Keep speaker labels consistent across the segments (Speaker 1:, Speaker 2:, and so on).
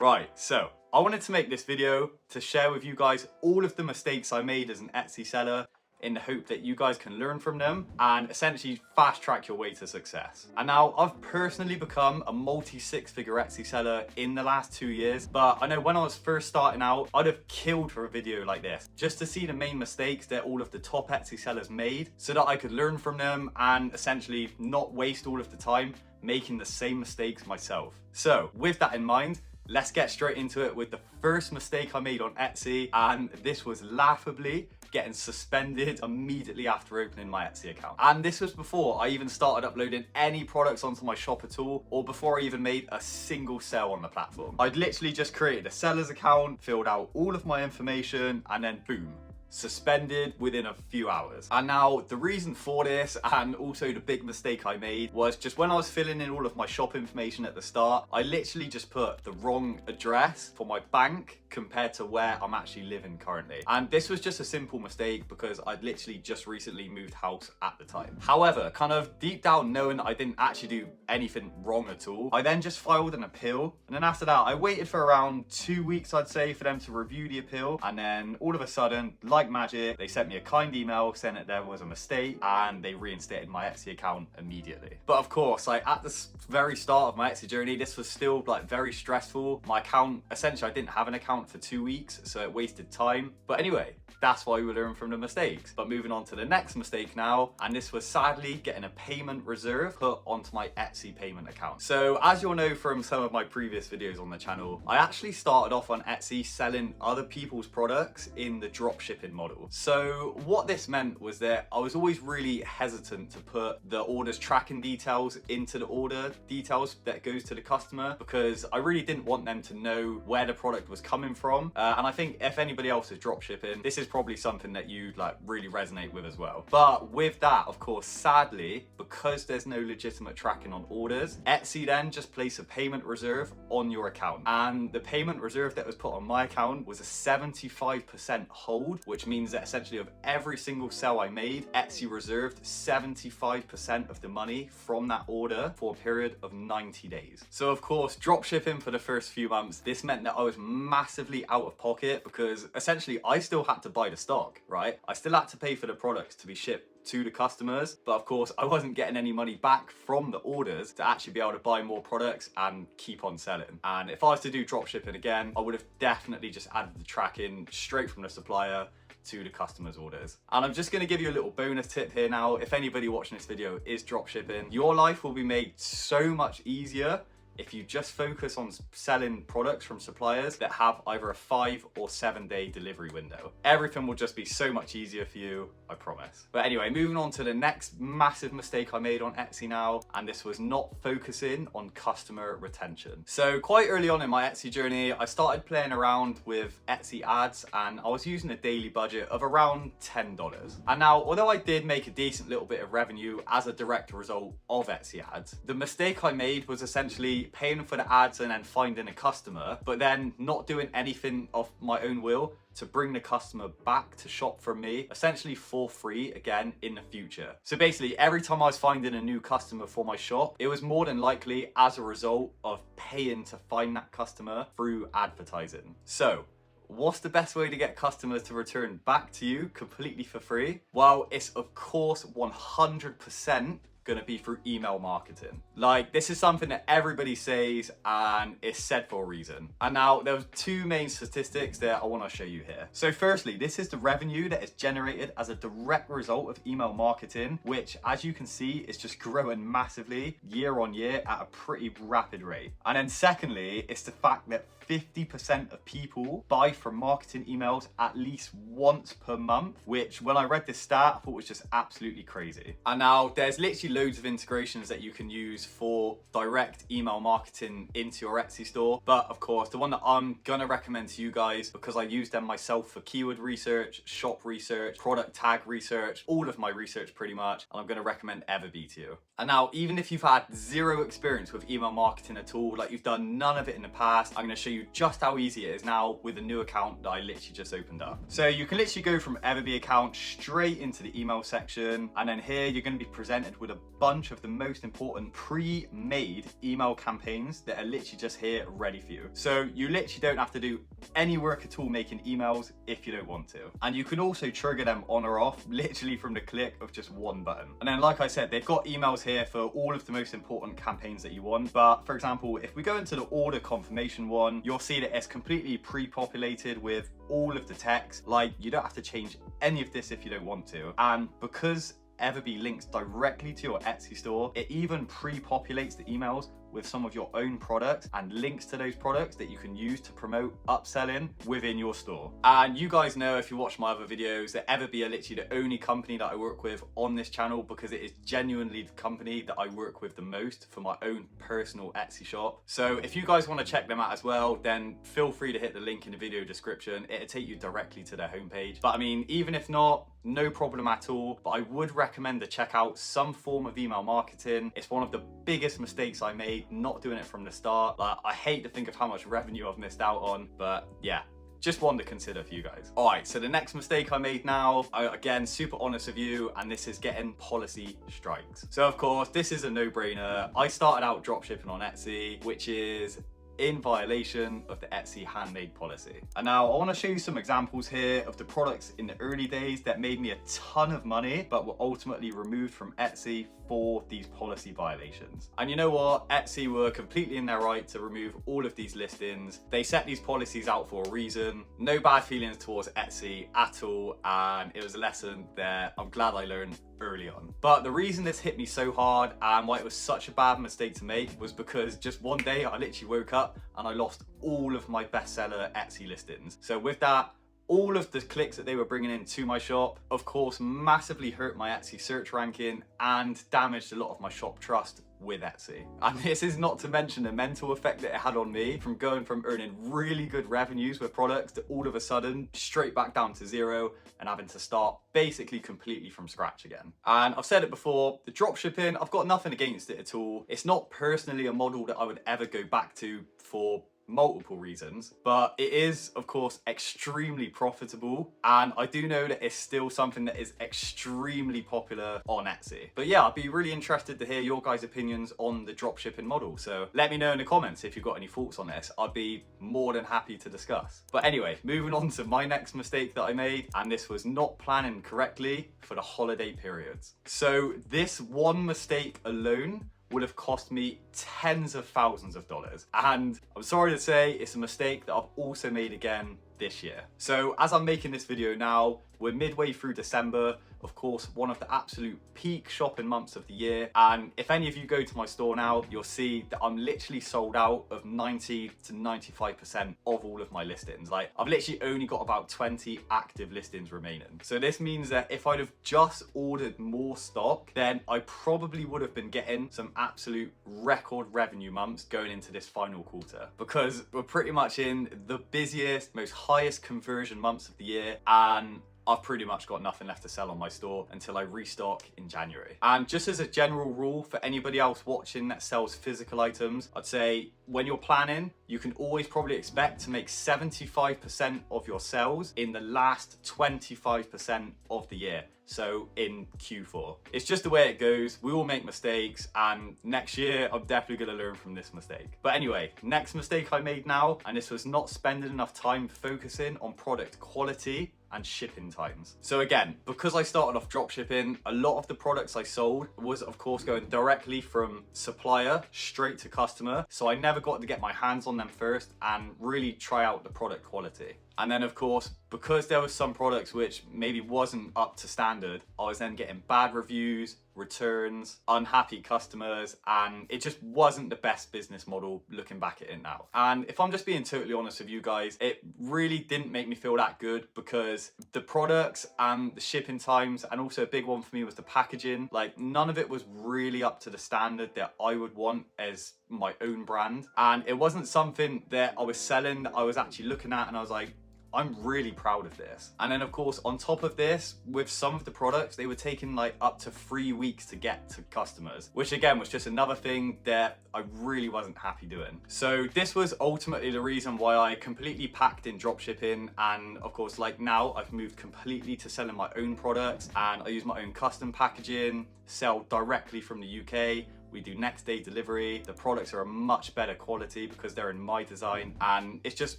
Speaker 1: Right, so I wanted to make this video to share with you guys all of the mistakes I made as an Etsy seller in the hope that you guys can learn from them and essentially fast track your way to success. And now I've personally become a multi-six-figure Etsy seller in the last 2 years, but I know when I was first starting out, I'd have killed for a video like this just to see the main mistakes that all of the top Etsy sellers made so that I could learn from them and essentially not waste all of the time making the same mistakes myself. So with that in mind, let's get straight into it with the first mistake I made on Etsy, and this was laughably getting suspended immediately after opening my Etsy account. And this was before I even started uploading any products onto my shop at all, or before I even made a single sale on the platform. I'd literally just created a seller's account, filled out all of my information, and then boom, suspended within a few hours. And now the reason for this, and also the big mistake I made, was just when I was filling in all of my shop information at the start, I literally just put the wrong address for my bank compared to where I'm actually living currently. And this was just a simple mistake because I'd literally just recently moved house at the time. However, kind of deep down knowing that I didn't actually do anything wrong at all, I then just filed an appeal. And then after that, I waited for around 2 weeks, I'd say, for them to review the appeal. And then all of a sudden, like magic, they sent me a kind email saying that there was a mistake and they reinstated my Etsy account immediately. But of course, like at the very start of my Etsy journey, this was still like very stressful. My account, essentially I didn't have an account for 2 weeks, so it wasted time. But anyway, that's why we learn from the mistakes. But moving on to the next mistake now, and this was sadly getting a payment reserve put onto my Etsy payment account. So as you'll know from some of my previous videos on the channel, I actually started off on Etsy selling other people's products in the dropshipping model. So what this meant was that I was always really hesitant to put the order's tracking details into the order details that goes to the customer, because I really didn't want them to know where the product was coming from. And I think if anybody else is dropshipping, this is probably something that you'd like really resonate with as well. But with that, of course, sadly, because there's no legitimate tracking on orders, Etsy then just place a payment reserve on your account. And the payment reserve that was put on my account was a 75% hold, which means that essentially of every single sale I made, Etsy reserved 75% of the money from that order for a period of 90 days. So of course, dropshipping for the first few months, this meant that I was massively out of pocket because essentially I still had to buy the stock, right? I still had to pay for the products to be shipped to the customers, but of course I wasn't getting any money back from the orders to actually be able to buy more products and keep on selling. And if I was to do dropshipping again, I would have definitely just added the tracking straight from the supplier to the customer's orders. And I'm just going to give you a little bonus tip here now. If anybody watching this video is dropshipping, your life will be made so much easier if you just focus on selling products from suppliers that have either a 5 or 7 day delivery window. Everything will just be so much easier for you, I promise. But anyway, moving on to the next massive mistake I made on Etsy now, and this was not focusing on customer retention. So quite early on in my Etsy journey, I started playing around with Etsy ads, and I was using a daily budget of around $10. And now, although I did make a decent little bit of revenue as a direct result of Etsy ads, the mistake I made was essentially paying for the ads and then finding a customer, but then not doing anything of my own will to bring the customer back to shop from me, essentially for free again in the future. So basically, every time I was finding a new customer for my shop, it was more than likely as a result of paying to find that customer through advertising. So what's the best way to get customers to return back to you completely for free? Well, it's of course 100% gonna be through email marketing. Like, this is something that everybody says and it's said for a reason. And now there's two main statistics that I want to show you here. So firstly, this is the revenue that is generated as a direct result of email marketing, which as you can see is just growing massively year on year at a pretty rapid rate. And then secondly, it's the fact that 50% of people buy from marketing emails at least once per month, which when I read this stat, I thought was just absolutely crazy. And now there's literally loads of integrations that you can use for direct email marketing into your Etsy store. But of course, the one that I'm gonna recommend to you guys, because I use them myself for keyword research, shop research, product tag research, all of my research pretty much, and I'm gonna recommend Everbee to you. And now, even if you've had zero experience with email marketing at all, like you've done none of it in the past, I'm gonna show you just how easy it is now with a new account that I literally just opened up. So you can literally go from Everbee account straight into the email section, and then here you're gonna be presented with a bunch of the most important pre-made email campaigns that are literally just here ready for you. So you literally don't have to do any work at all making emails if you don't want to. And you can also trigger them on or off literally from the click of just one button. And then like I said, they've got emails here for all of the most important campaigns that you want. But for example, if we go into the order confirmation one, you'll see that it's completely pre-populated with all of the text. Like, you don't have to change any of this if you don't want to. And because Everbee links directly to your Etsy store, it even pre-populates the emails with some of your own products and links to those products that you can use to promote upselling within your store. And you guys know, if you watch my other videos, that Everbee are literally the only company that I work with on this channel, because it is genuinely the company that I work with the most for my own personal Etsy shop. So if you guys want to check them out as well, then feel free to hit the link in the video description. It'll take you directly to their homepage. But I mean, even if not, no problem at all. But I would recommend to check out some form of email marketing. It's one of the biggest mistakes I made not doing it from the start. Like, I hate to think of how much revenue I've missed out on, but yeah, just one to consider for you guys. All right, so the next mistake I made now, again, super honest with you, and this is getting policy strikes. So of course, this is a no-brainer. I started out dropshipping on Etsy, which is in violation of the Etsy handmade policy. And now I want to show you some examples here of the products in the early days that made me a ton of money, but were ultimately removed from Etsy for these policy violations. And you know what? Etsy were completely in their right to remove all of these listings. They set these policies out for a reason. No bad feelings towards Etsy at all, and it was a lesson that I'm glad I learned early on. But the reason this hit me so hard and why it was such a bad mistake to make was because just one day I literally woke up and I lost all of my bestseller Etsy listings. So with that, all of the clicks that they were bringing into my shop, of course, massively hurt my Etsy search ranking and damaged a lot of my shop trust with Etsy. And this is not to mention the mental effect that it had on me, from going from earning really good revenues with products to all of a sudden straight back down to zero and having to start basically completely from scratch again. And I've said it before, the dropshipping, I've got nothing against it at all. It's not personally a model that I would ever go back to for multiple reasons, but it is of course extremely profitable, and I do know that it's still something that is extremely popular on Etsy. But yeah, I'd be really interested to hear your guys' opinions on the dropshipping model, so let me know in the comments if you've got any thoughts on this. I'd be more than happy to discuss. But anyway, moving on to my next mistake that I made, and this was not planning correctly for the holiday periods. So this one mistake alone would have cost me tens of thousands of dollars. And I'm sorry to say, it's a mistake that I've also made again this year. So as I'm making this video now, we're midway through December, of course, one of the absolute peak shopping months of the year. And if any of you go to my store now, you'll see that I'm literally sold out of 90 to 95% of all of my listings. Like, I've literally only got about 20 active listings remaining. So this means that if I'd have just ordered more stock, then I probably would have been getting some absolute record revenue months going into this final quarter, because we're pretty much in the busiest, most highest conversion months of the year, and I've pretty much got nothing left to sell on my store until I restock in January. And just as a general rule for anybody else watching that sells physical items, I'd say when you're planning, you can always probably expect to make 75% of your sales in the last 25% of the year. So in Q4. It's just the way it goes. We all make mistakes, and next year I'm definitely gonna learn from this mistake. But anyway, next mistake I made now, and this was not spending enough time focusing on product quality and shipping times. So again, because I started off dropshipping, a lot of the products I sold was of course going directly from supplier straight to customer. So I never got to get my hands on them first and really try out the product quality. And then of course, because there were some products which maybe wasn't up to standard, I was then getting bad reviews, returns, unhappy customers, and it just wasn't the best business model looking back at it now. And if I'm just being totally honest with you guys, it really didn't make me feel that good, because the products and the shipping times, and also a big one for me was the packaging, like none of it was really up to the standard that I would want as my own brand. And it wasn't something that I was selling that I was actually looking at and I was like, I'm really proud of this. And then of course, on top of this, with some of the products, they were taking like up to 3 weeks to get to customers, which again was just another thing that I really wasn't happy doing. So this was ultimately the reason why I completely packed in dropshipping. And of course, like now I've moved completely to selling my own products, and I use my own custom packaging, sell directly from the UK. We do next day delivery. The products are a much better quality because they're in my design, and it's just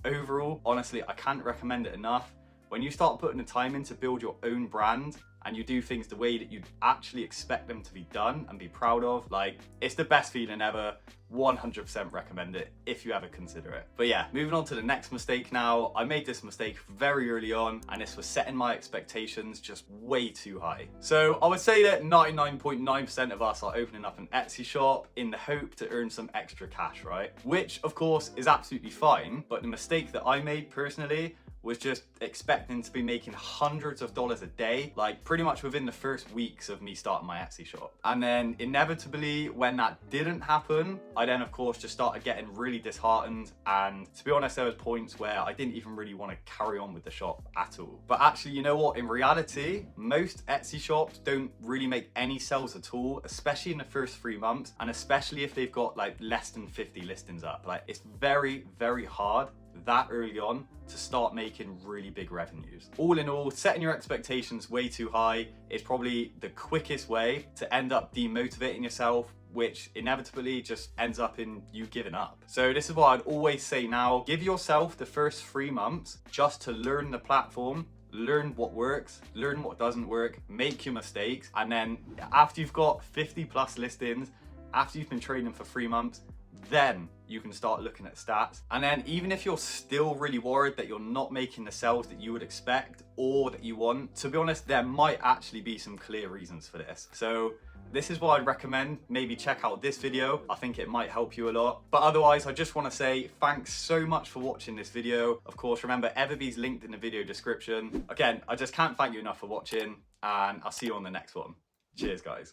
Speaker 1: overall, honestly, I can't recommend it enough. When you start putting the time in to build your own brand and you do things the way that you actually expect them to be done and be proud of, like, it's the best feeling ever. 100% recommend it if you ever consider it. But yeah, moving on to the next mistake now. I made this mistake very early on, and this was setting my expectations just way too high. So I would say that 99.9% of us are opening up an Etsy shop in the hope to earn some extra cash, right? Which of course is absolutely fine, but the mistake that I made personally was just expecting to be making hundreds of dollars a day, like pretty much within the first weeks of me starting my Etsy shop. And then inevitably, when that didn't happen, I then of course just started getting really disheartened. And to be honest, there was points where I didn't even really want to carry on with the shop at all. But actually, you know what? In reality, most Etsy shops don't really make any sales at all, especially in the first 3 months. And especially if they've got like less than 50 listings up. Like, it's very, very hard that early on to start making really big revenues. All in all, setting your expectations way too high is probably the quickest way to end up demotivating yourself, which inevitably just ends up in you giving up. So this is what I'd always say now: give yourself the first 3 months just to learn the platform, learn what works, learn what doesn't work, make your mistakes, and then after you've got 50 plus listings, after you've been trading for 3 months, then you can start looking at stats. And then even if you're still really worried that you're not making the sales that you would expect or that you want, to be honest, there might actually be some clear reasons for this. So this is what I'd recommend. Maybe check out this video. I think it might help you a lot. But otherwise, I just want to say thanks so much for watching this video. Of course, remember, Everbee's linked in the video description. Again, I just can't thank you enough for watching, and I'll see you on the next one. Cheers, guys.